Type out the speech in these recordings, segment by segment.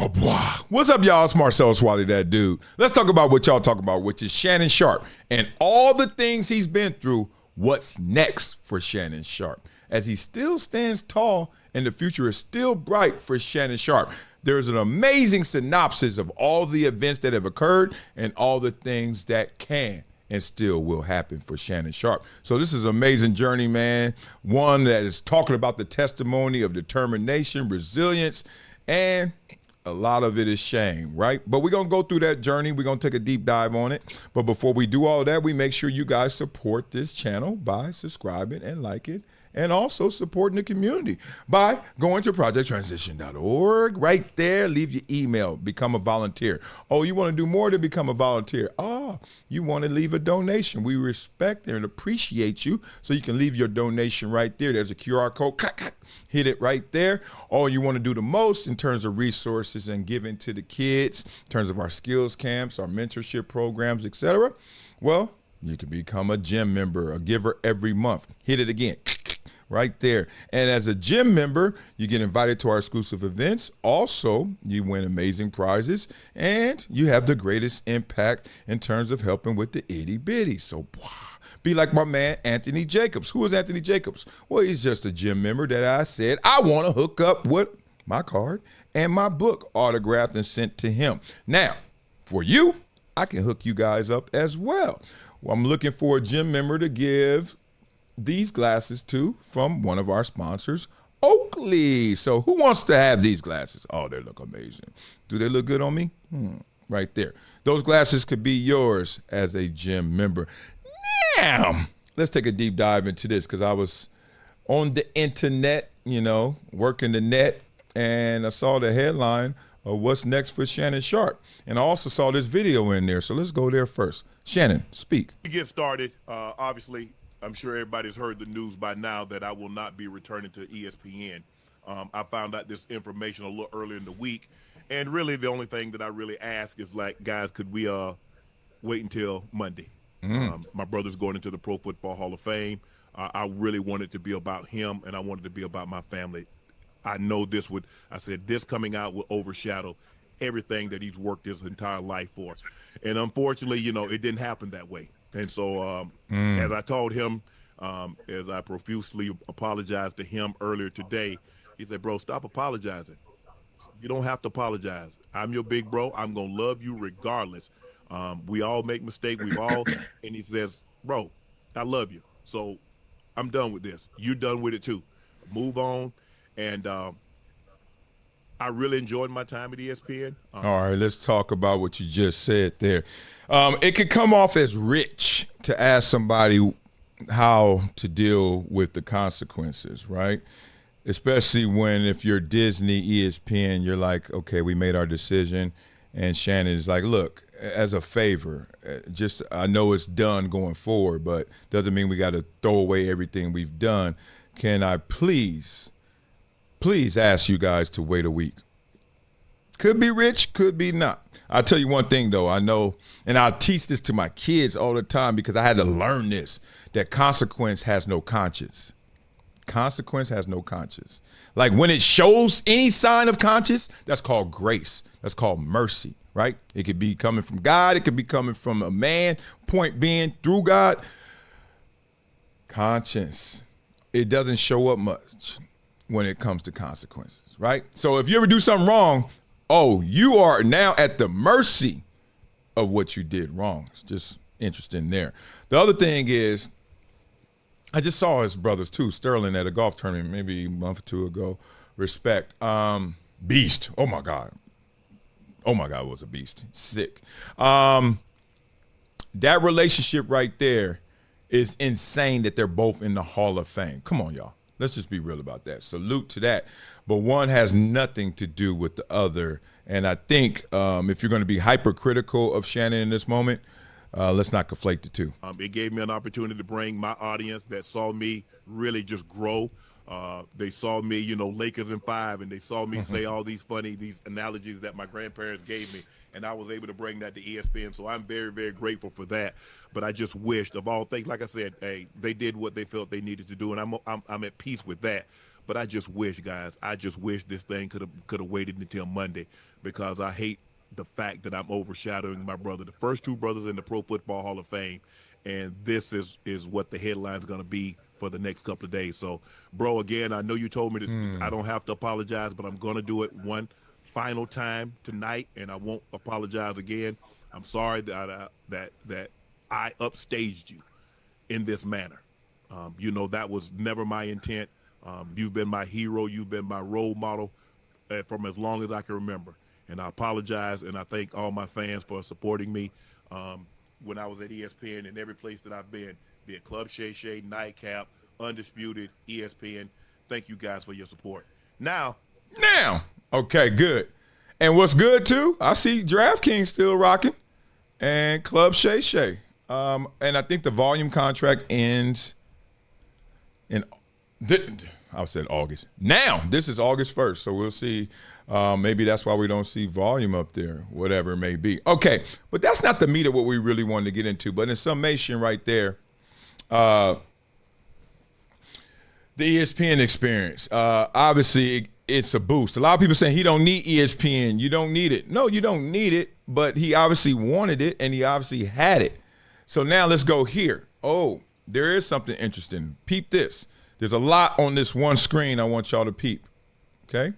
What's up, y'all? It's Marcellus Wiley, that dude. Let's talk about what y'all talk about, which is Shannon Sharp and all the things he's been through. What's next for Shannon Sharp? As he still stands tall and the future is still bright for Shannon Sharp. There's an amazing synopsis of all the events that have occurred and all the things that can and still will happen for Shannon Sharp. So this is an amazing journey, man. One that is talking about the testimony of determination, resilience, and a lot of it is shame, right? But we're going to go through that journey. We're going to take a deep dive on it. But before we do all that, we make sure you guys support this channel by subscribing and liking, and also supporting the community by going to projecttransition.org. Right there, leave your email, become a volunteer. Oh, you want to do more than become a volunteer? Oh, you want to leave a donation. We respect and appreciate you, so you can leave your donation right there. There's a QR code. Hit it right there. All you want to do the most in terms of resources and giving to the kids, in terms of our skills camps, our mentorship programs, etc. Well, you can become a gym member, a giver every month. Hit it again. Right there. And as a gym member, you get invited to our exclusive events. Also, you win amazing prizes, and you have the greatest impact in terms of helping with the itty bitty. So be like my man, Anthony Jacobs. Who is Anthony Jacobs? Well, he's just a gym member that I said, I want to hook up with my card and my book autographed and sent to him. Now, for you, I can hook you guys up as well. I'm looking for a gym member to give these glasses to from one of our sponsors, Oakley. So who wants to have these glasses? Oh, they look amazing. Do they look good on me? Right there. Those glasses could be yours as a gym member. Now, let's take a deep dive into this, because I was on the internet, working the net, and I saw the headline of what's next for Shannon Sharp. And I also saw this video in there. So let's go there first. Shannon, speak. To get started, obviously, I'm sure everybody's heard the news by now that I will not be returning to ESPN. I found out this information a little earlier in the week, and really the only thing that I really ask is, like, guys, could we wait until Monday? My brother's going into the Pro Football Hall of Fame. I really wanted it to be about him, and I wanted it to be about my family. I know this coming out will overshadow everything that he's worked his entire life for. And unfortunately, it didn't happen that way. And so as I told him, as I profusely apologized to him earlier today, he said, bro, stop apologizing. You don't have to apologize. I'm your big bro. I'm going to love you regardless. We all make mistakes. And he says, bro, I love you. So I'm done with this. You're done with it too. Move on. And I really enjoyed my time at ESPN. All right, let's talk about what you just said there. It could come off as rich to ask somebody how to deal with the consequences, right? Especially if you're Disney, ESPN, you're like, okay, we made our decision. And Shannon is like, look, as a favor, I know it's done going forward, but doesn't mean we got to throw away everything we've done. Can I please ask you guys to wait a week? Could be rich, could be not. I'll tell you one thing, though. I know, and I teach this to my kids all the time because I had to learn this, that consequence has no conscience. Consequence has no conscience. Like when it shows any sign of conscience, that's called grace. That's called mercy, right? It could be coming from God. It could be coming from a man. Point being, through God. Conscience. It doesn't show up much when it comes to consequences, right? So if you ever do something wrong, you are now at the mercy of what you did wrong. It's just interesting there. The other thing is, I just saw his brothers too, Sterling, at a golf tournament maybe a month or two ago. Respect. Beast. Oh my God, it was a beast. Sick. That relationship right there is insane, that they're both in the Hall of Fame. Come on, y'all. Let's just be real about that. Salute to that. But one has nothing to do with the other. And I think if you're going to be hypercritical of Shannon in this moment, let's not conflate the two. It gave me an opportunity to bring my audience that saw me really just grow. They saw me, Lakers in 5, and they saw me say all these analogies that my grandparents gave me. And I was able to bring that to ESPN. So I'm very, very grateful for that. But I just wished, of all things, like I said, hey, they did what they felt they needed to do, and I'm at peace with that. But I just wish, guys, this thing could have waited until Monday, because I hate the fact that I'm overshadowing my brother, the first two brothers in the Pro Football Hall of Fame, and this is what the headline's going to be for the next couple of days. So, bro, again, I know you told me this. I don't have to apologize, but I'm going to do it one final time tonight, and I won't apologize again. I'm sorry that I upstaged you in this manner. That was never my intent. You've been my hero. You've been my role model from as long as I can remember. And I apologize, and I thank all my fans for supporting me when I was at ESPN and every place that I've been, be it Club Shay, Nightcap, Undisputed, ESPN. Thank you guys for your support. Now, okay, good. And what's good, too, I see DraftKings still rocking and Club Shay. And I think the volume contract ends in I said August. Now, this is August 1st, so we'll see. Maybe that's why we don't see volume up there, whatever it may be. Okay, but that's not the meat of what we really wanted to get into. But in summation right there, the ESPN experience, obviously it's a boost. A lot of people saying he don't need ESPN. You don't need it. No, you don't need it, but he obviously wanted it, and he obviously had it. So now let's go here. Oh, there is something interesting. Peep this. There's a lot on this one screen I want y'all to peep. Okay?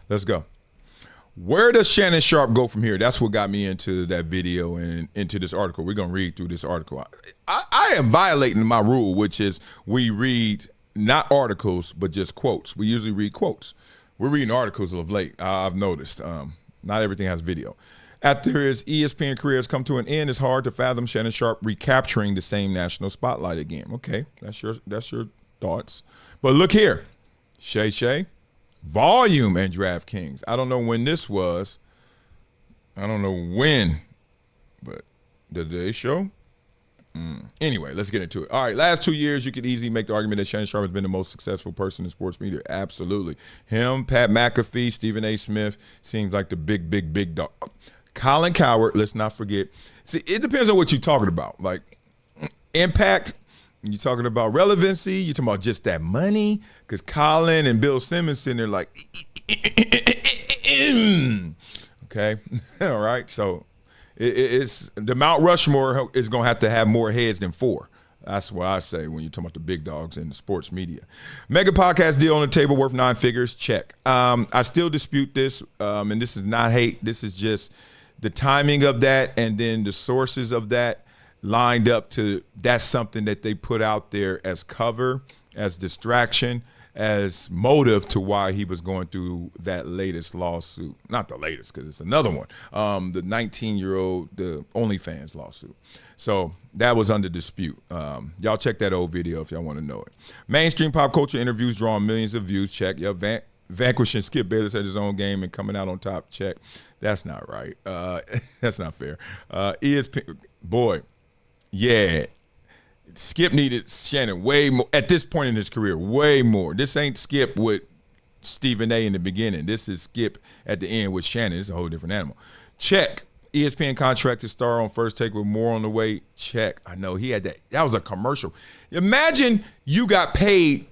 Let's go. Where does Shannon Sharp go from here? That's what got me into that video and into this article. We're going to read through this article. I am violating my rule, which is we read not articles, but just quotes. We usually read quotes. We're reading articles of late, I've noticed. Not everything has video. After his ESPN career has come to an end, it's hard to fathom Shannon Sharp recapturing the same national spotlight again. Okay, that's your thoughts. But look here, Shay, volume and DraftKings. I don't know when this was. I don't know when, but did they show? Anyway, let's get into it. All right, last 2 years, you could easily make the argument that Shannon Sharp has been the most successful person in sports media. Absolutely. Him, Pat McAfee, Stephen A. Smith seems like the big dog. Colin Cowherd, let's not forget. See, it depends on what you're talking about. Like impact, you're talking about relevancy, you're talking about just that money. Because Colin and Bill Simmons sitting there like, okay, all right. So it's the Mount Rushmore is going to have more heads than four. That's what I say when you're talking about the big dogs in the sports media. Mega podcast deal on the table worth 9 figures. Check. I still dispute this, and this is not hate. This is just the timing of that and then the sources of that lined up to that's something that they put out there as cover, as distraction, as motive to why he was going through that latest lawsuit. Not the latest, because it's another one. The 19-year-old, the OnlyFans lawsuit. So that was under dispute. Y'all check that old video if y'all want to know it. Mainstream pop culture interviews drawing millions of views. Check. Yeah, vanquishing Skip Bayless at his own game and coming out on top. Check. That's not right. That's not fair. ESPN, boy, yeah. Skip needed Shannon way more at this point in his career, way more. This ain't Skip with Stephen A in the beginning. This is Skip at the end with Shannon. It's a whole different animal. Check. ESPN contracted star on First Take with more on the way. Check. I know he had that. That was a commercial. Imagine you got paid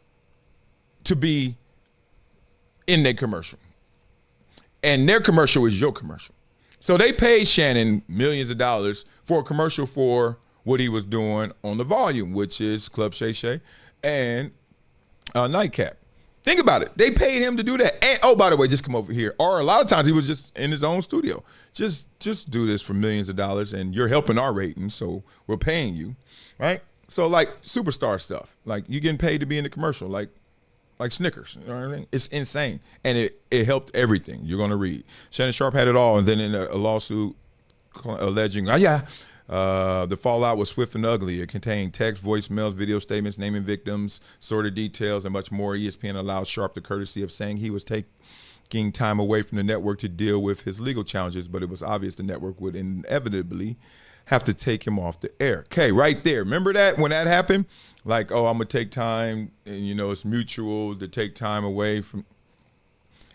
to be in their commercial. And their commercial is your commercial. So they paid Shannon millions of dollars for a commercial for what he was doing on the volume, which is Club Shay and Nightcap. Think about it. They paid him to do that. And, oh, by the way, just come over here. Or a lot of times he was just in his own studio. Just do this for millions of dollars, and you're helping our ratings, so we're paying you, right? So, like, superstar stuff. Like, you getting paid to be in the commercial, like Snickers. You know what I mean? It's insane. And it helped everything. You're going to read. Shannon Sharp had it all, and then in a lawsuit alleging, the fallout was swift and ugly. It contained text, voicemails, video statements, naming victims, sordid details, and much more. ESPN allowed Sharp the courtesy of saying he was taking time away from the network to deal with his legal challenges, but it was obvious the network would inevitably have to take him off the air. Okay, right there. Remember that when that happened? Like, oh, I'm going to take time, and, it's mutual to take time away from.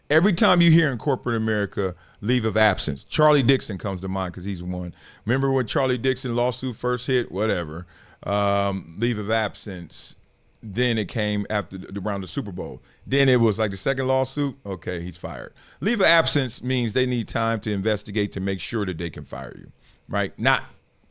Every time you hear in corporate America, leave of absence, Charlie Dixon comes to mind because he's one. Remember when Charlie Dixon lawsuit first hit? Whatever. Leave of absence. then it came after around the Super Bowl. Then it was like the second lawsuit. Okay, he's fired. Leave of absence means they need time to investigate to make sure that they can fire you, right? Not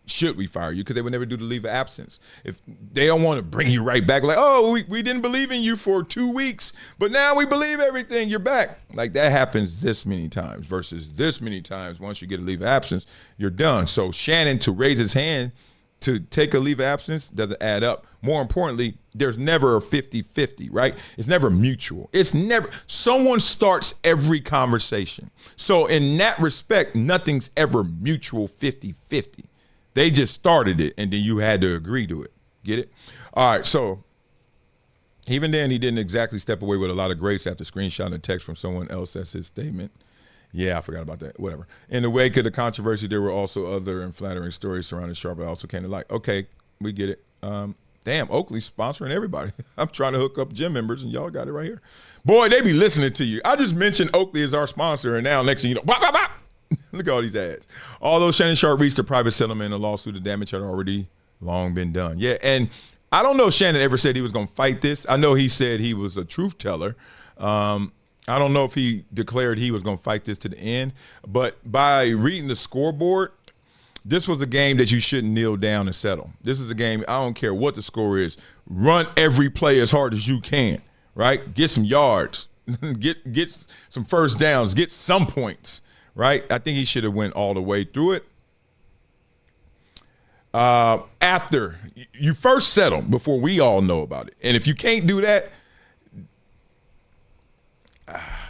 should we fire you, because they would never do the leave of absence. If they don't want to bring you right back, like, oh, we didn't believe in you for 2 weeks, but now we believe everything, you're back. Like, that happens this many times versus this many times. Once you get a leave of absence, you're done. So Shannon, to raise his hand to take a leave of absence, doesn't add up. More importantly, there's never a 50-50, right? It's never mutual. It's never, someone starts every conversation. So in that respect, nothing's ever mutual 50-50. They just started it, and then you had to agree to it. Get it? All right, so even then, he didn't exactly step away with a lot of grace after screenshotting a text from someone else as his statement. Yeah, I forgot about that. Whatever. In the wake of the controversy, there were also other unflattering stories surrounding Sharpe that also came to light. Okay, we get it. Damn, Oakley's sponsoring everybody. I'm trying to hook up gym members, and y'all got it right here. Boy, they be listening to you. I just mentioned Oakley as our sponsor, and now next thing you know, bop, bop, bop. Look at all these ads. Although Shannon Sharpe reached a private settlement in a lawsuit, the damage had already long been done. Yeah, and I don't know if Shannon ever said he was going to fight this. I know he said he was a truth teller. I don't know if he declared he was going to fight this to the end, but by reading the scoreboard, this was a game that you shouldn't kneel down and settle. This is a game, I don't care what the score is, run every play as hard as you can, right? Get some yards, get some first downs, get some points, right? I think he should have went all the way through it. After you first settle before we all know about it. And if you can't do that,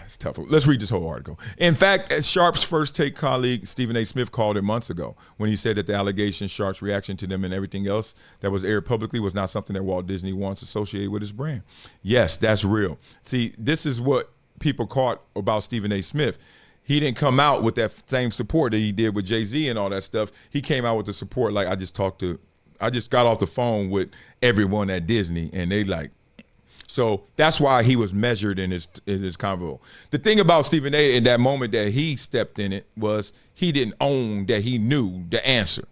it's tough. Let's read this whole article. In fact, as Sharpe's first take colleague, Stephen A. Smith, called it months ago when he said that the allegations, Sharpe's reaction to them, and everything else that was aired publicly was not something that Walt Disney wants associated with his brand. Yes, that's real. See, this is what people caught about Stephen A. Smith. He didn't come out with that same support that he did with Jay-Z and all that stuff. He came out with the support like, I just got off the phone with everyone at Disney, and they like. So that's why he was measured in his convo. The thing about Stephen A. in that moment that he stepped in it was he didn't own that he knew the answer.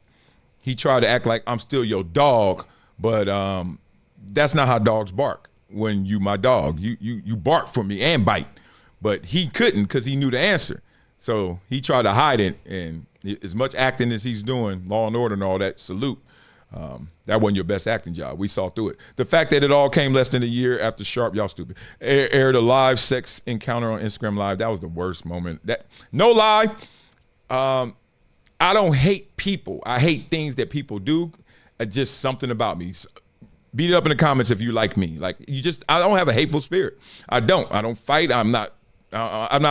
He tried to act like I'm still your dog, but that's not how dogs bark. When you my dog, you bark for me and bite, but he couldn't because he knew the answer. So he tried to hide it, and as much acting as he's doing, Law and Order and all that, salute. That wasn't your best acting job. We saw through it. The fact that it all came less than a year after Sharpe, y'all stupid, aired a live sex encounter on Instagram Live. That was the worst moment. That, no lie, I don't hate people. I hate things that people do. Just something about me. Beat it up in the comments if you like me. Like, I don't have a hateful spirit. I don't fight. I'm not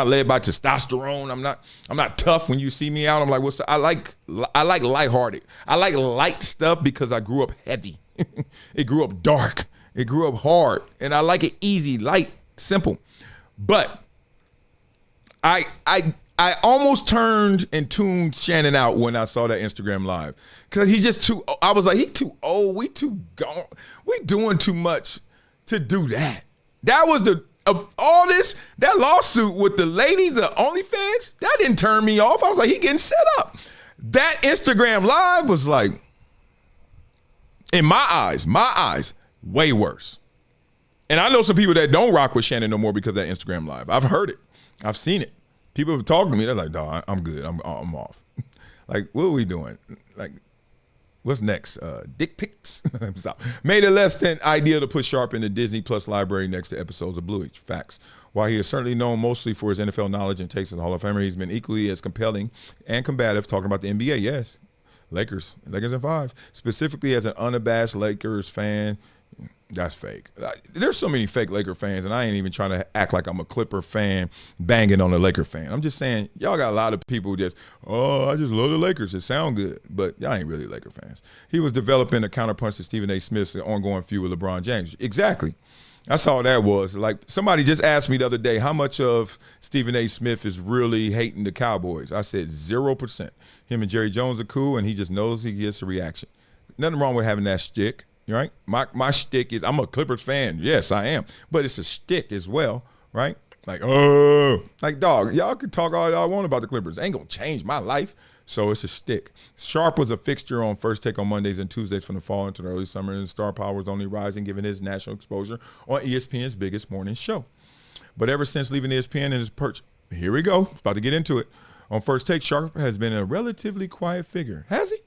led by testosterone. I'm not tough. When you see me out, I'm like, I like lighthearted. I like light stuff because I grew up heavy. It grew up dark. It grew up hard. And I like it easy, light, simple. But I almost turned and tuned Shannon out when I saw that Instagram Live. Because he's just too, I was like, he too old. We too gone. We doing too much to do that. That was of all this, that lawsuit with the lady, the OnlyFans, that didn't turn me off. I was like, he getting set up. That Instagram Live was like, in my eyes, way worse. And I know some people that don't rock with Shannon no more because of that Instagram Live. I've heard it. I've seen it. People have talked to me. They're like, no, I'm good. I'm off. Like, what are we doing? Like, what's next? Dick pics? Stop. Made it less than ideal to put Sharpe in the Disney Plus library next to episodes of Bluey. Facts. While he is certainly known mostly for his NFL knowledge and takes in the Hall of Famer, he's been equally as compelling and combative talking about the NBA. Yes, Lakers in 5. Specifically as an unabashed Lakers fan. That's fake. There's so many fake Laker fans, and I ain't even trying to act like I'm a Clipper fan banging on a Laker fan. I'm just saying, y'all got a lot of people who just, I just love the Lakers. It sound good, but y'all ain't really Laker fans. He was developing a counterpunch to Stephen A. Smith's ongoing feud with LeBron James. Exactly. That's all that was. Like, somebody just asked me the other day, how much of Stephen A. Smith is really hating the Cowboys? I said 0%. Him and Jerry Jones are cool, and he just knows he gets a reaction. Nothing wrong with having that shtick. Right? My shtick is, I'm a Clippers fan. Yes, I am. But it's a shtick as well, right? Like, dog, y'all can talk all y'all want about the Clippers. Ain't gonna change my life. So it's a shtick. Sharp was a fixture on First Take on Mondays and Tuesdays from the fall into the early summer, and star power was only rising given his national exposure on ESPN's biggest morning show. But ever since leaving ESPN and his perch, here we go, it's about to get into it. On First Take, Sharp has been a relatively quiet figure. Has he?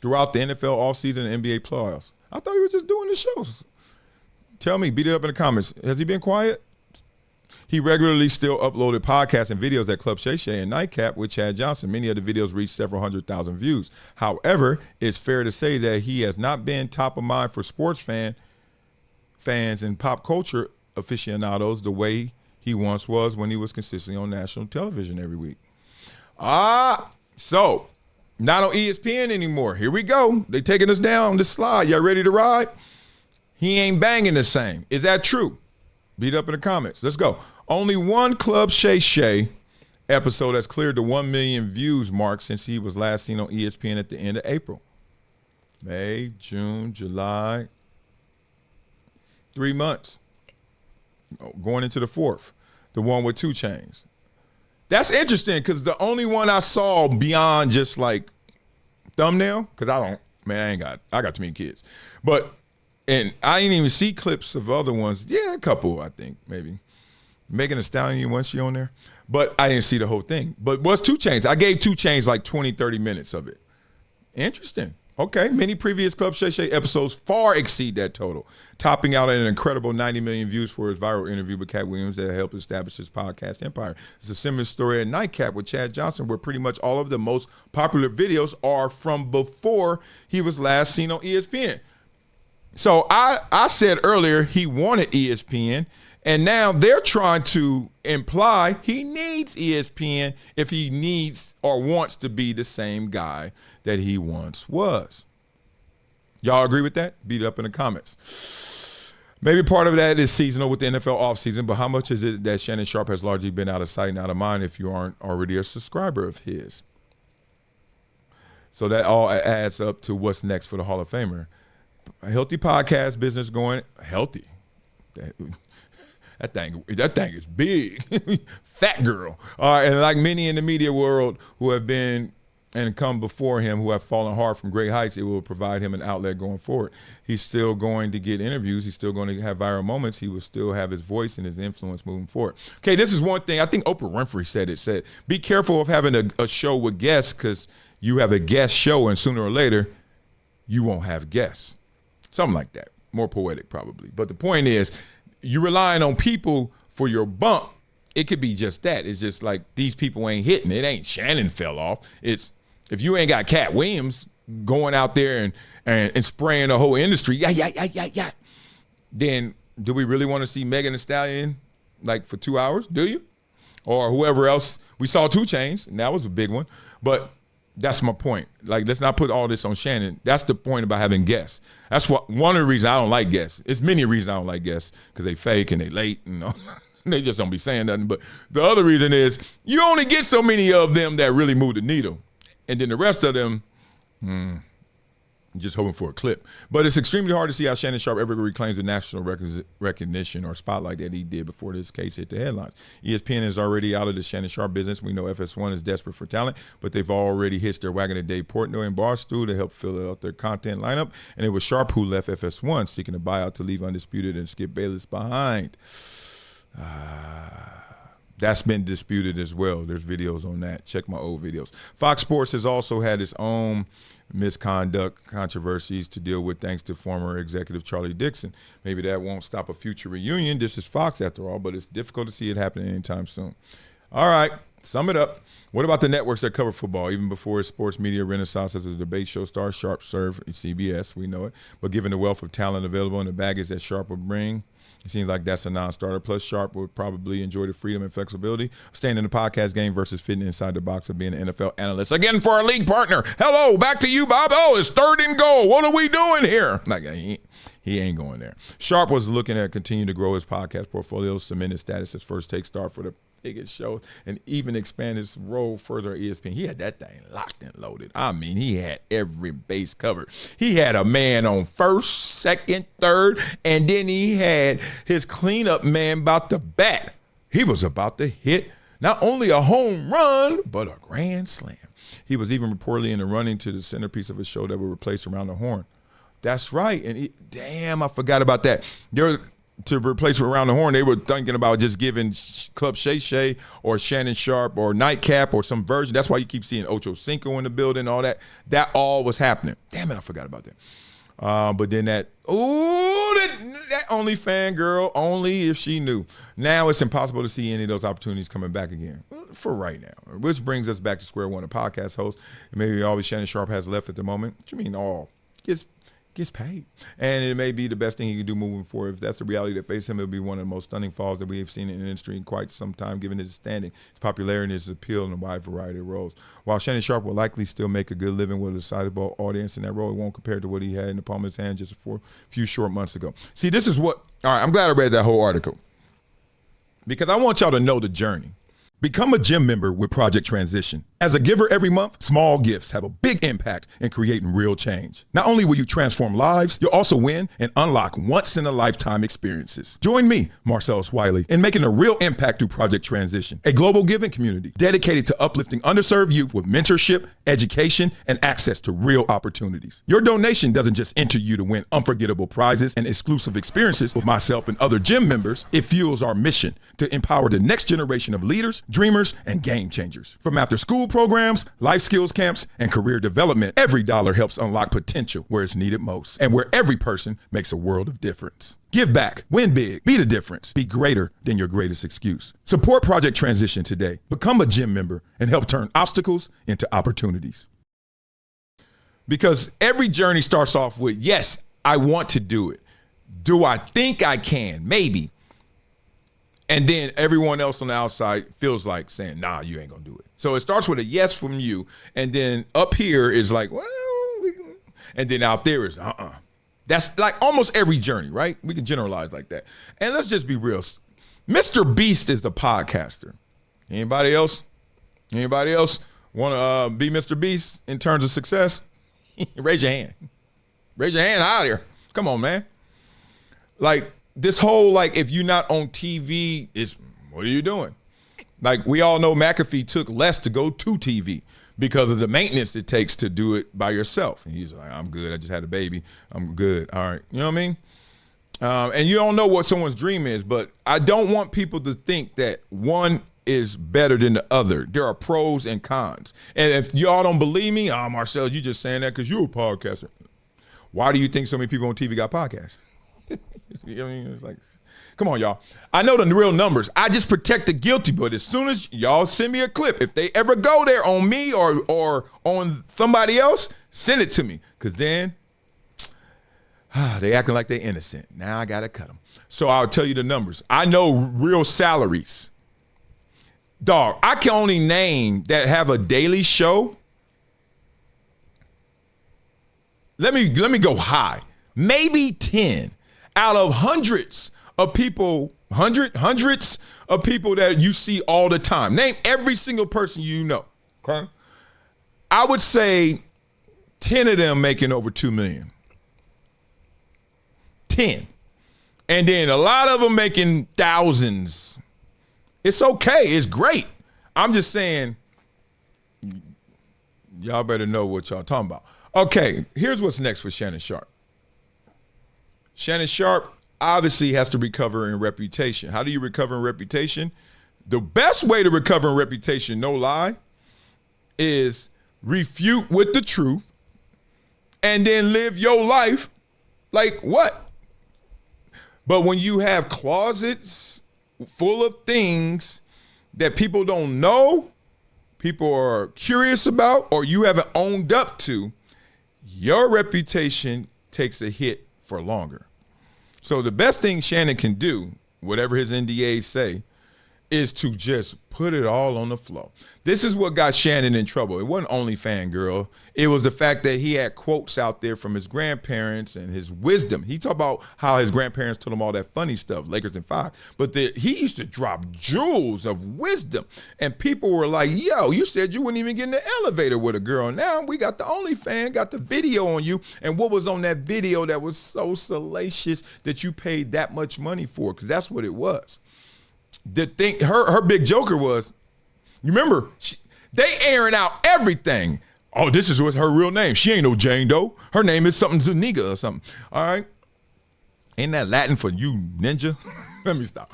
Throughout the NFL offseason and NBA playoffs. I thought he was just doing the shows. Tell me, beat it up in the comments. Has he been quiet? He regularly still uploaded podcasts and videos at Club Shay and Nightcap with Chad Johnson. Many of the videos reached several 100,000 views. However, it's fair to say that he has not been top of mind for sports fans and pop culture aficionados the way he once was when he was consistently on national television every week. So not on ESPN anymore. Here we go. They taking us down the slide. Y'all ready to ride? He ain't banging the same. Is that true? Beat up in the comments. Let's go. Only one Club Shay episode has cleared the 1 million views mark since he was last seen on ESPN at the end of April. May, June, July. 3 months. Going into the fourth. The one with 2 Chainz. That's interesting because the only one I saw beyond just like thumbnail, because I got too many kids. And I didn't even see clips of other ones. Yeah, a couple, I think, maybe. Megan Thee Stallion, once she on there. But I didn't see the whole thing. But what's 2 Chainz? I gave 2 Chainz like 20, 30 minutes of it. Interesting. Okay, many previous Club Shay episodes far exceed that total, topping out at an incredible 90 million views for his viral interview with Cat Williams that helped establish his podcast empire. It's a similar story at Nightcap with Chad Johnson, where pretty much all of the most popular videos are from before he was last seen on ESPN. So I said earlier he wanted ESPN, and now they're trying to imply he needs ESPN if he needs or wants to be the same guy that he once was. Y'all agree with that? Beat it up in the comments. Maybe part of that is seasonal with the NFL offseason, but how much is it that Shannon Sharpe has largely been out of sight and out of mind if you aren't already a subscriber of his? So that all adds up to what's next for the Hall of Famer. A healthy podcast business going healthy. That thing is big. Fat girl. And like many in the media world who have been and come before him who have fallen hard from great heights, it will provide him an outlet going forward. He's still going to get interviews. He's still going to have viral moments. He will still have his voice and his influence moving forward. Okay, this is one thing. I think Oprah Winfrey said, be careful of having a show with guests because you have a guest show and sooner or later you won't have guests. Something like that. More poetic probably. But the point is, you're relying on people for your bump. It could be just that. It's just like these people ain't hitting. It ain't Shannon fell off. It's if you ain't got Cat Williams going out there and spraying the whole industry, then do we really want to see Megan Thee Stallion like for 2 hours? Do you? Or whoever else. We saw 2 Chainz, and that was a big one. But that's my point. Like, let's not put all this on Shannon. That's the point about having guests. That's one of the reasons I don't like guests. It's many reasons I don't like guests because they fake and they late and they just don't be saying nothing. But the other reason is you only get so many of them that really move the needle. And then the rest of them, just hoping for a clip. But it's extremely hard to see how Shannon Sharpe ever reclaims the national recognition or spotlight that he did before this case hit the headlines. ESPN is already out of the Shannon Sharpe business. We know FS1 is desperate for talent, but they've already hitched their wagon to Dave Portnoy and Barstool to help fill out their content lineup. And it was Sharpe who left FS1, seeking a buyout to leave Undisputed and Skip Bayless behind. That's been disputed as well. There's videos on that. Check my old videos. Fox Sports has also had its own misconduct controversies to deal with thanks to former executive Charlie Dixon. Maybe that won't stop a future reunion. This is Fox after all, but it's difficult to see it happening anytime soon. All right, sum it up. What about the networks that cover football? Even before its sports media renaissance as a debate show star, Sharpe served CBS, we know it. But given the wealth of talent available and the baggage that Sharpe would bring, it seems like that's a non-starter. Plus, Sharpe would probably enjoy the freedom and flexibility of staying in the podcast game versus fitting inside the box of being an NFL analyst. Again, for our league partner, hello, back to you, Bob. Oh, it's 3rd and goal. What are we doing here? Like, he ain't going there. Sharpe was looking at continuing to grow his podcast portfolio, cement his status as first take star for the biggest shows and even expand his role further at ESPN. He had that thing locked and loaded. I mean, he had every base covered. He had a man on first, second, third, and then he had his cleanup man about to bat. He was about to hit not only a home run, but a grand slam. He was even reportedly in the running to the centerpiece of a show that would replace Around the Horn. That's right. And damn, I forgot about that. To replace Around the Horn, they were thinking about just giving Club Shay or Shannon Sharp or Nightcap or some version. That's why you keep seeing Ocho Cinco in the building, all that. That all was happening. Damn it, I forgot about that. But then that only fan girl, only if she knew. Now it's impossible to see any of those opportunities coming back again for right now. Which brings us back to square one, a podcast host. Maybe all Shannon Sharp has left at the moment. What you mean all? Gets paid. And it may be the best thing he can do moving forward. If that's the reality that faces him, it'll be one of the most stunning falls that we have seen in the industry in quite some time, given his standing, his popularity, his appeal in a wide variety of roles. While Shannon Sharp will likely still make a good living with a sizable audience in that role, it won't compare to what he had in the palm of his hand just a few short months ago. See, this is what, all right, I'm glad I read that whole article because I want y'all to know the journey. Become a gym member with Project Transition. As a giver every month, small gifts have a big impact in creating real change. Not only will you transform lives, you'll also win and unlock once-in-a-lifetime experiences. Join me, Marcellus Wiley, in making a real impact through Project Transition, a global giving community dedicated to uplifting underserved youth with mentorship, education, and access to real opportunities. Your donation doesn't just enter you to win unforgettable prizes and exclusive experiences with myself and other gym members. It fuels our mission to empower the next generation of leaders, dreamers, and game changers. From after-school programs, life skills camps, and career development, every dollar helps unlock potential where it's needed most and where every person makes a world of difference. Give back, win big, be the difference, be greater than your greatest excuse. Support Project Transition today. Become a gym member and help turn obstacles into opportunities. Because every journey starts off with, yes, I want to do it. Do I think I can? Maybe. And then everyone else on the outside feels like saying, nah, you ain't gonna do it. So it starts with a yes from you. And then up here is like, well, and then out there is, That's like almost every journey, right? We can generalize like that. And let's just be real. Mr. Beast is the podcaster. Anybody else want to be Mr. Beast in terms of success? Raise your hand. Raise your hand out here. Come on, man. Like, this whole, like, if you're not on TV, is what are you doing? Like, we all know McAfee took less to go to TV because of the maintenance it takes to do it by yourself. And he's like, I'm good. I just had a baby. I'm good. All right. You know what I mean? And you don't know what someone's dream is, but I don't want people to think that one is better than the other. There are pros and cons. And if y'all don't believe me, Marcel, you just saying that because you're a podcaster. Why do you think so many people on TV got podcasts? You know what I mean? It's like, come on, y'all. I know the real numbers. I just protect the guilty, but as soon as y'all send me a clip, if they ever go there on me or on somebody else, send it to me. Because then they acting like they're innocent. Now I got to cut them. So I'll tell you the numbers. I know real salaries. Dog, I can only name that have a daily show. Let me go high. Maybe 10 out of hundreds of people, hundreds of people that you see all the time. Name every single person you know. Okay. I would say 10 of them making over 2 million. 10. And then a lot of them making thousands. It's okay. It's great. I'm just saying, y'all better know what y'all talking about. Okay, here's what's next for Shannon Sharp. Shannon Sharp obviously has to recover in reputation. How do you recover in reputation? The best way to recover in reputation, no lie, is refute with the truth and then live your life like what? But when you have closets full of things that people don't know, people are curious about, or you haven't owned up to, your reputation takes a hit for longer. So the best thing Shannon can do, whatever his NDAs say, is to just put it all on the floor. This is what got Shannon in trouble. It wasn't only fangirl. It was the fact that he had quotes out there from his grandparents and his wisdom. He talked about how his grandparents told him all that funny stuff, Lakers in 5. But he used to drop jewels of wisdom. And people were like, yo, you said you wouldn't even get in the elevator with a girl. Now we got the OnlyFans, got the video on you. And what was on that video that was so salacious that you paid that much money for? Because that's what it was. The thing, her big joker was, you remember, they airing out everything. Oh, this is what her real name. She ain't no Jane Doe. Her name is something Zuniga or something. All right. Ain't that Latin for you, ninja? Let me stop.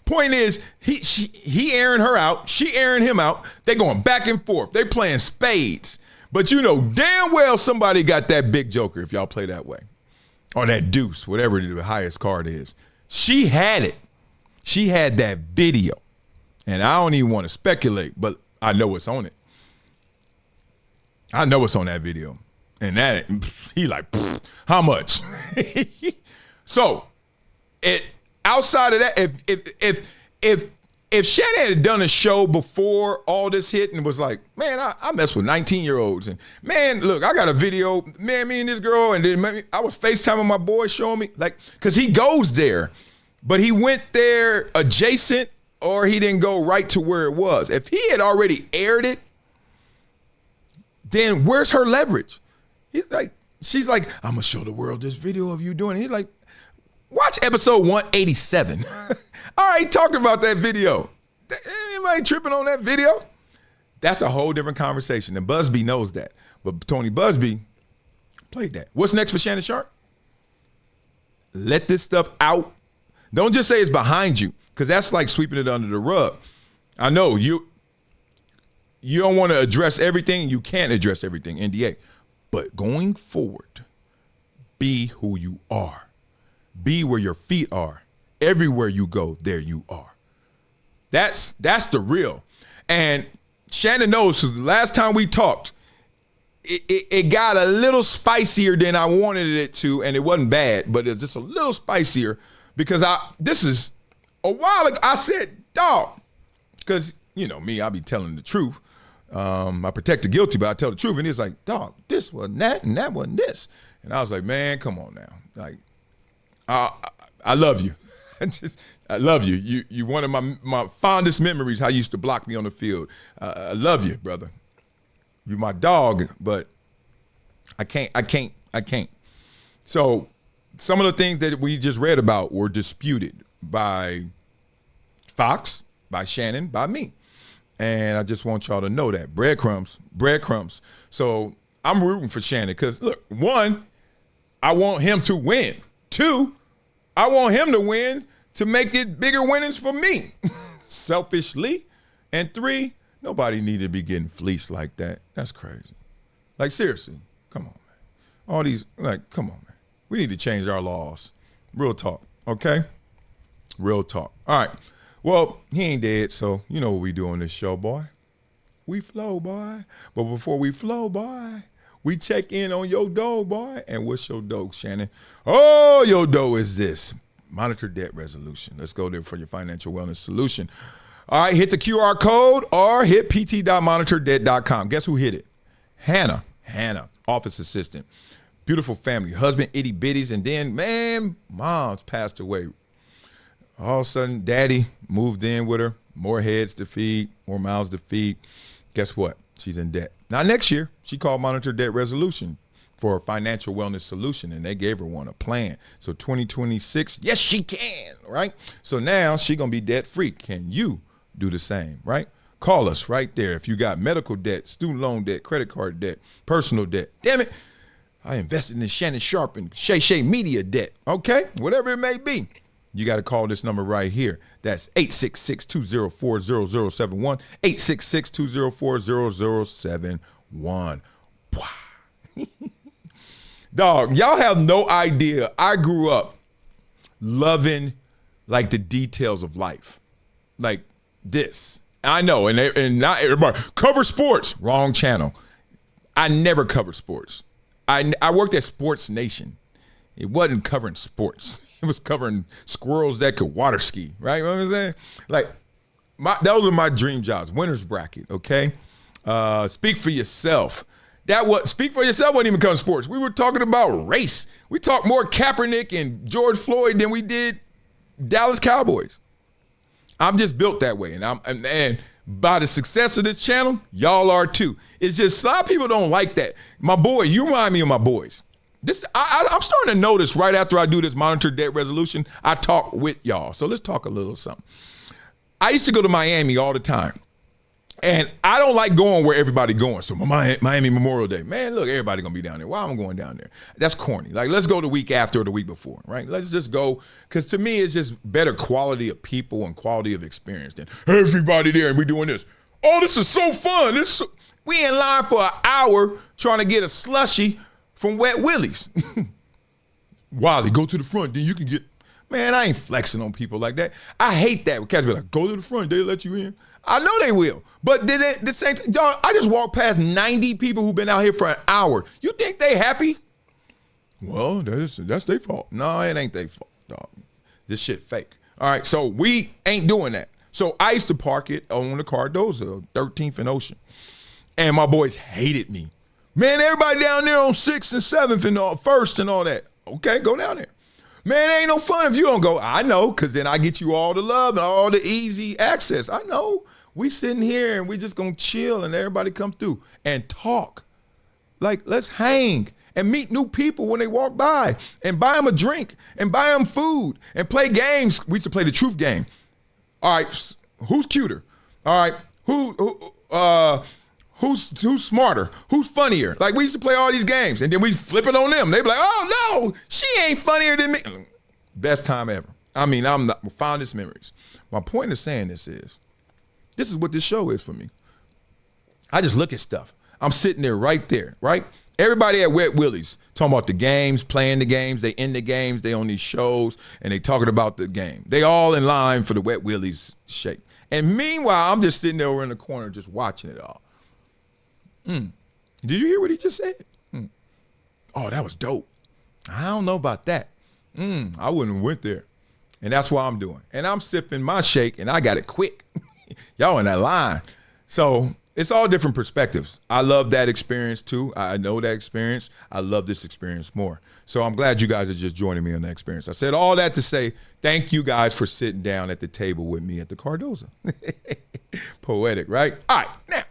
Point is, he airing her out. She airing him out. They going back and forth. They playing spades. But you know damn well somebody got that big joker if y'all play that way. Or that deuce, whatever the highest card is. She had it. She had that video, and I don't even want to speculate, but I know it's on it. I know it's on that video, and that he like, how much? So, outside of that, if Shannon had done a show before all this hit and was like, man, I mess with 19-year-olds, and man, look, I got a video, man, me and this girl, and then I was FaceTiming my boy, showing me, like, because he goes there. But he went there adjacent, or he didn't go right to where it was. If he had already aired it, then where's her leverage? She's like, I'm gonna show the world this video of you doing it. He's like, watch episode 187. All right, talked about that video. Anybody tripping on that video? That's a whole different conversation. And Busby knows that. But Tony Busby played that. What's next for Shannon Sharp? Let this stuff out. Don't just say it's behind you, because that's like sweeping it under the rug. I know you don't want to address everything. You can't address everything, NDA. But going forward, be who you are. Be where your feet are. Everywhere you go, there you are. That's the real. And Shannon knows, so the last time we talked, it got a little spicier than I wanted it to, and it wasn't bad, but it's just a little spicier. Because this is a while ago, I said, dog, because, you know, me, I be telling the truth. I protect the guilty, but I tell the truth. And he's like, dog, this wasn't that, and that wasn't this. And I was like, man, come on now. Like, I love you. I love you. You one of my fondest memories, how you used to block me on the field. I love you, brother. You're my dog, but I can't. So, some of the things that we just read about were disputed by Fox, by Shannon, by me. And I just want y'all to know that. Breadcrumbs. So I'm rooting for Shannon because, look, 1, I want him to win. 2, I want him to win to make it bigger winnings for me, selfishly. And 3, nobody need to be getting fleeced like that. That's crazy. Like, seriously, come on, man. All these, like, come on, man. We need to change our laws. Real talk, okay? Real talk. All right. Well, he ain't dead, so you know what we do on this show, boy. We flow, boy. But before we flow, boy, we check in on your dough, boy. And what's your dough, Shannon? Oh, your dough is this. Monitor debt resolution. Let's go there for your financial wellness solution. All right, hit the QR code or hit pt.monitordebt.com. Guess who hit it? Hannah, office assistant. Beautiful family, husband, itty bitties, and then, man, mom's passed away. All of a sudden, daddy moved in with her, more heads to feed, more mouths to feed. Guess what? She's in debt. Now, next year, she called Monitor Debt Resolution for a financial wellness solution, and they gave her a plan. So 2026, yes, she can, right? So now she going to be debt-free. Can you do the same, right? Call us right there if you got medical debt, student loan debt, credit card debt, personal debt. Damn it. I invested in Shannon Sharp and Shay media debt, okay? Whatever it may be. You got to call this number right here. That's 866-204-0071, 866-204-0071. Dog, y'all have no idea. I grew up loving, like, the details of life. Like this. I know, and not everybody, cover sports. Wrong channel. I never covered sports. I worked at Sports Nation. It wasn't covering sports. It was covering squirrels that could water ski, right? You know what I'm saying? Like, those are my dream jobs. Winner's bracket, okay? Speak for yourself. Speak for yourself wasn't even come sports. We were talking about race. We talked more Kaepernick and George Floyd than we did Dallas Cowboys. I'm just built that way, and by the success of this channel, y'all are too. It's just a lot of people don't like that. My boy, you remind me of my boys. I'm starting to notice right after I do this monitor debt resolution, I talk with y'all. So let's talk a little something. I used to go to Miami all the time. And I don't like going where everybody going. So Miami Memorial Day, man, look, everybody gonna be down there. Why am I going down there? That's corny. Like, let's go the week after or the week before, right? Let's just go, because to me, it's just better quality of people and quality of experience than everybody there and we doing this. Oh, this is so fun. We in line for an hour trying to get a slushie from Wet Willie's. Wiley, go to the front, then you can get. Man, I ain't flexing on people like that. I hate that. Cats be like, go to the front, they'll let you in. I know they will. But then at the same time, y'all, I just walked past 90 people who've been out here for an hour. You think they happy? Well, that's their fault. No, it ain't their fault, dog. This shit fake. All right, so we ain't doing that. So I used to park it on the Cardozo, 13th and Ocean. And my boys hated me. Man, everybody down there on 6th and 7th and 1st and all that. Okay, go down there. Man, it ain't no fun if you don't go. I know, because then I get you all the love and all the easy access. I know. We sitting here and we just going to chill and everybody come through and talk. Like, let's hang and meet new people when they walk by and buy them a drink and buy them food and play games. We used to play the truth game. All right, who's cuter? All right, who's smarter? Who's funnier? Like, we used to play all these games, and then we flip it on them. They be like, oh, no, she ain't funnier than me. Best time ever. I mean, I'm the fondest memories. My point of saying this is what this show is for me. I just look at stuff. I'm sitting there right there, right? Everybody at Wet Willie's talking about the games, playing the games, they in the games, they on these shows, and they talking about the game. They all in line for the Wet Willie's shake. And meanwhile, I'm just sitting there over in the corner just watching it all. Did you hear what he just said? Oh, that was dope. I don't know about that. I wouldn't have went there. And that's what I'm doing. And I'm sipping my shake, and I got it quick. Y'all in that line. So it's all different perspectives. I love that experience, too. I know that experience. I love this experience more. So I'm glad you guys are just joining me on that experience. I said all that to say thank you guys for sitting down at the table with me at the Cardozo. Poetic, right? All right, now.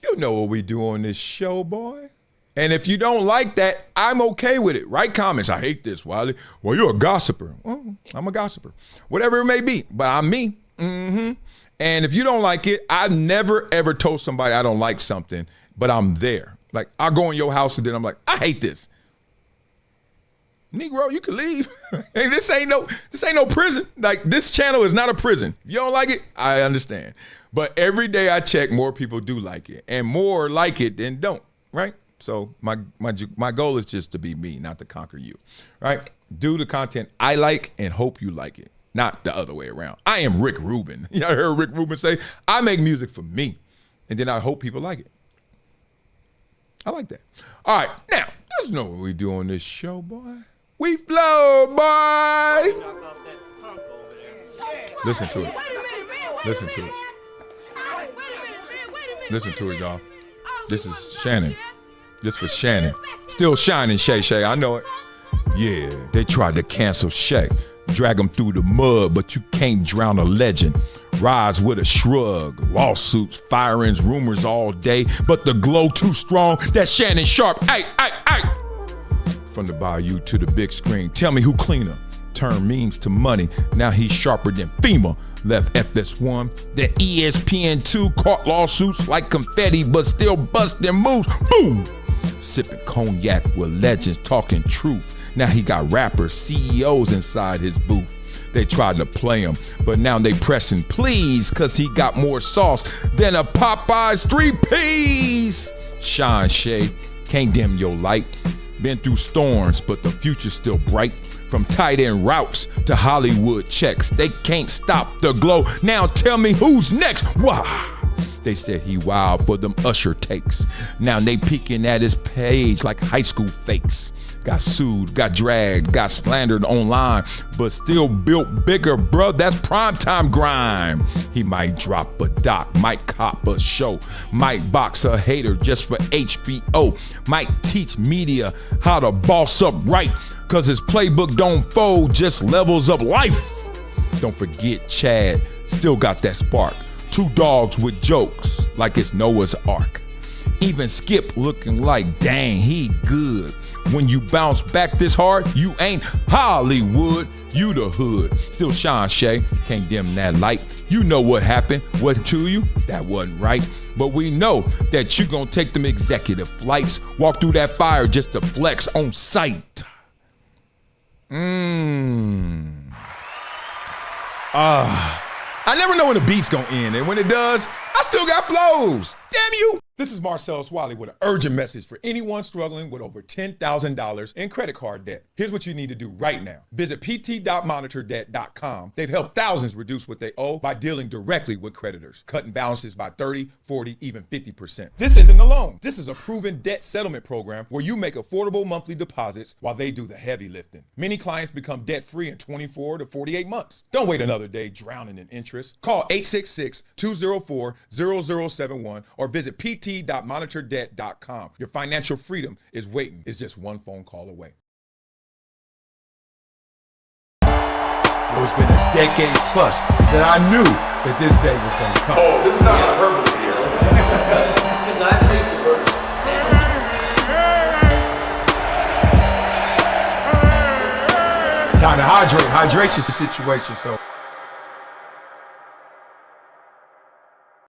You know what we do on this show, boy. And if you don't like that, I'm okay with it. Write comments. I hate this, Wiley. Well, you're a gossiper. Well, I'm a gossiper. Whatever it may be. But I'm me. And if you don't like it, I've never, ever told somebody I don't like something, but I'm there. Like, I'll go in your house and then I'm like, I hate this. Negro, you can leave. Hey, this ain't no prison. Like, this channel is not a prison. If you don't like it, I understand. But every day I check, more people do like it, and more like it than don't, right? So my goal is just to be me, not to conquer you, right? Do the content I like and hope you like it, not the other way around. I am Rick Rubin. You know, I heard Rick Rubin say, I make music for me, and then I hope people like it. I like that. All right, now, let's know what we do on this show, boy. We flow, boy. Listen to it. Listen to it. Listen to it, y'all. This is Shannon. This for Shannon. Still shining, Shay. I know it. Yeah, they tried to cancel Shay. Drag him through the mud, but you can't drown a legend. Rise with a shrug. Lawsuits, firings, rumors all day, but the glow too strong. That's Shannon Sharp. Ay. From the bayou to the big screen. Tell me who cleaner. Turn memes to money. Now he's sharper than FEMA. Left FS1. The ESPN2 caught lawsuits like confetti, but still busting moves. Boom! Sipping cognac with legends talking truth. Now he got rappers, CEOs inside his booth. They tried to play him, but now they pressing please, cause he got more sauce than a Popeye's 3-piece. Shine, Shay, can't dim your light. Been through storms, but the future's still bright. From tight end routes to Hollywood checks, they can't stop the glow. Now tell me who's next. Why? They said he wild for them Usher takes. Now they peeking at his page like high school fakes. Got sued, got dragged, got slandered online, but still built bigger, bruh. That's primetime grime. He might drop a doc, might cop a show, might box a hater just for HBO, might teach media how to boss up right, cause his playbook don't fold, just levels up life. Don't forget Chad, still got that spark. 2 dogs with jokes like it's Noah's Ark. Even Skip looking like, dang, he good. When you bounce back this hard, you ain't Hollywood, you the hood. Still shine, Shay, can't dim that light. You know what happened, what to you, that wasn't right. But we know that you gonna take them executive flights, walk through that fire just to flex on sight. I never know when the beat's gonna end, and when it does, I still got flows. Damn you! This is Marcellus Wiley with an urgent message for anyone struggling with over $10,000 in credit card debt. Here's what you need to do right now. Visit pt.monitordebt.com. They've helped thousands reduce what they owe by dealing directly with creditors, cutting balances by 30, 40, even 50%. This isn't a loan. This is a proven debt settlement program where you make affordable monthly deposits while they do the heavy lifting. Many clients become debt-free in 24 to 48 months. Don't wait another day drowning in interest. Call 866-204-0071 or visit pt.monitordebt.com. Your financial freedom is waiting. It's just one phone call away. It's been a decade plus that I knew that this day was going to come. Oh, this is not hyperbole here. Because I preach the verse. Time to hydrate. Hydration's the situation, so